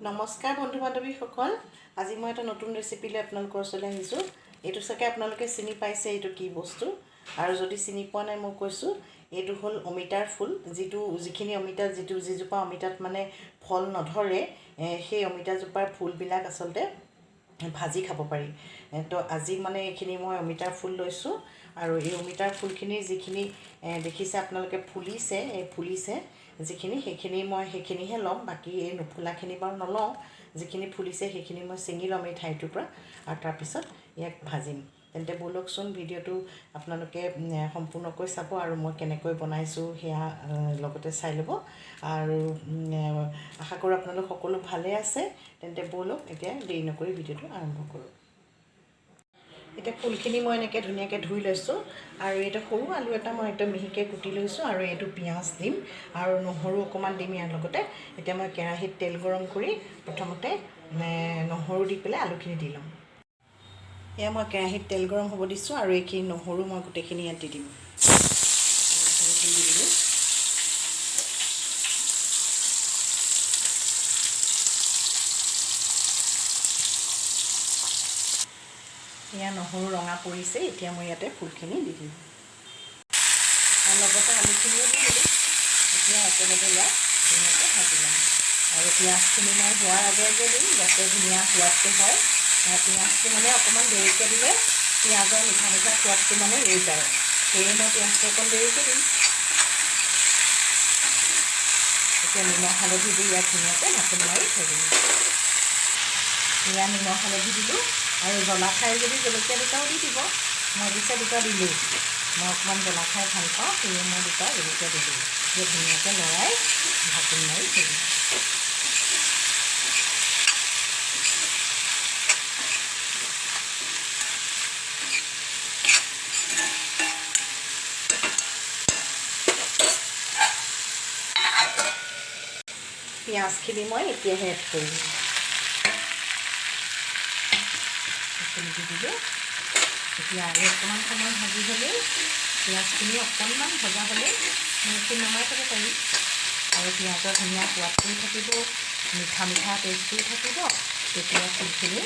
নমস্কাৰ বন্ধু বান্ধৱীসকল, আজি মই এটা নতুন ৰেচিপি লৈ আপোনালোকৰ ওচৰলৈ আহিছোঁ। এইটো চাগে আপোনালোকে চিনি পাইছে এইটো কি বস্তু, আৰু যদি চিনি পোৱা নাই মই কৈছোঁ, এইটো হ'ল অমিতাৰ ফুল। যিখিনি অমিতা যিজোপা অমিতাত মানে ফল নধৰে, সেই অমিতাজোপাৰ ফুলবিলাক আচলতে ভাজি খাব পাৰি। তো আজি মানে এইখিনি মই অমিতাৰ ফুল লৈছোঁ, আৰু এই অমিতাৰ ফুলখিনিৰ যিখিনি দেখিছে আপোনালোকে ফুলিছে যিখিনি, সেইখিনিহে ল'ম। বাকী এই নুফুলাখিনি বাৰু নলওঁ। যিখিনি ফুলিছে সেইখিনি মই ছিঙি ল'ম এই ঠাইটোৰ পৰা, আৰু তাৰপিছত ইয়াক ভাজিম। তেন্তে ব'লকচোন ভিডিঅ'টো আপোনালোকে সম্পূৰ্ণকৈ চাব, আৰু মই কেনেকৈ বনাইছোঁ সেয়া লগতে চাই ল'ব। আৰু আশা কৰোঁ আপোনালোক সকলো ভালে আছে। তেন্তে ব'লক এতিয়া দেৰি নকৰি ভিডিঅ'টো আৰম্ভ কৰোঁ। এতিয়া ফুলখিনি মই এনেকৈ ধুনীয়াকৈ ধুই লৈছোঁ, আৰু এইটো সৰু আলু এটা মই একদম মিহিকৈ কুটি লৈছোঁ, আৰু এইটো পিঁয়াজ দিম আৰু নহৰু অকণমান দিম ইয়াৰ লগতে। এতিয়া মই কেৰাহীত তেল গৰম কৰি প্ৰথমতে নহৰু দি পেলাই আলুখিনি দি ল'ম। এয়া মই কেৰাহীত তেল গৰম হ'ব দিছোঁ, আৰু এইখিনি নহৰু মই গোটেইখিনি ইয়াত দি দিম। নহৰুখিনি দি দিলোঁ। এয়া নহৰু ৰঙা পৰিছে, এতিয়া মই ইয়াতে ফুলখিনি দি দিম, আৰু লগতে আলুখিনিও দি দিলোঁ। এতিয়া একেলগে ইয়াত ধুনীয়াকৈ ভাজি ল'ম, আৰু পিঁয়াজখিনি মই হোৱাৰ আগে দিম, যাতে ধুনীয়া সোৱাদটো হয়। পিঁয়াজটো মানে অকণমান দেৰিকৈ দিলে পিঁয়াজৰ মিঠা সোৱাদটো মানে ৰৈ যায়, সেয়ে মই পিঁয়াজটো অকণ দেৰিকৈ দিম। এতিয়া নিমখ হালধি দি ইয়াত ধুনীয়াকৈ ঢাকোন মাৰি থৈ দিম। এয়া নিমখ হালধি দিলোঁ, আৰু জ্বলা খাই যদি জলকীয়া দুটাও দি দিব। মই পিছে দুটা দিলোঁ, মই অকণমান জ্বলা খাই ভাল পাওঁ, সেয়ে মই দুটা জলকীয়া দিলোঁ। এতিয়া ধুনীয়াকৈ লৰাই ঢাকোন মাৰি থৈ দিম। পিঁয়াজখিনি মই এতিয়াহে এড কৰিম। এইখিনি দি দিলোঁ। এতিয়া আৰু অকণমান সময় ভাজি হ'লেই, পিঁয়াজখিনি অকণমান ভজা হ'লেই মই এইখিনি নমাই থ'ব পাৰিম, আৰু পিঁয়াজৰ ধুনীয়া সোৱাদটোও থাকিব, মিঠা টেষ্টটোও থাকিব। তেতিয়া ফুলখিনি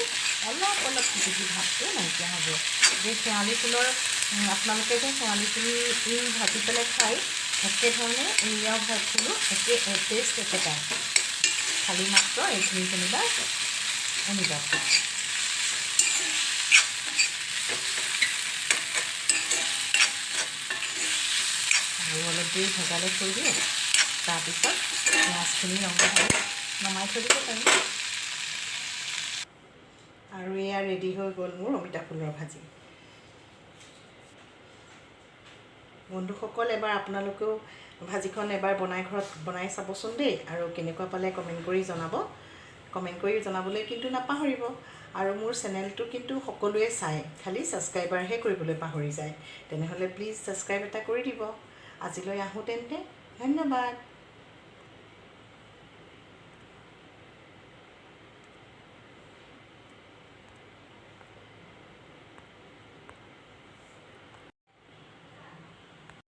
অলপ পিটিকি ভাৱটো নাইকিয়া হ'ব। এই শেৱালি ফুলৰ আপোনালোকে যে শেৱালি ফুল ভাজি পেলাই খায়, একেধৰণে এয়াও ফুলো টেষ্ট একেটাই, খালী মাত্ৰ এইখিনি যেনিবা আনিব। আৰু অলপ দেৰি ভজালৈ থৈ দিওঁ, তাৰপিছত পিঁয়াজখিনি ৰঙা হৈ নমাই থৈ দিব পাৰিম। আৰু এয়া ৰেডি হৈ গ'ল মোৰ অমিতা ফুলৰ ভাজি। বন্ধুসকল, এবাৰ আপোনালোকেও ভাজিখন ঘৰত বনাই চাবচোন দেই, আৰু কেনেকুৱা পালে কমেণ্ট কৰি জনাব। কমেণ্ট কৰি জনাবলৈ কিন্তু নাপাহৰিব। আৰু মোৰ চেনেলটো কিন্তু সকলোৱে চায়, খালি ছাবস্ক্ৰাইবাৰহে কৰিবলৈ পাহৰি যায়। তেনেহ'লে প্লিজ ছাবস্ক্ৰাইব এটা কৰি দিব। আজিলৈ আহোঁ তেন্তে, ধন্যবাদ।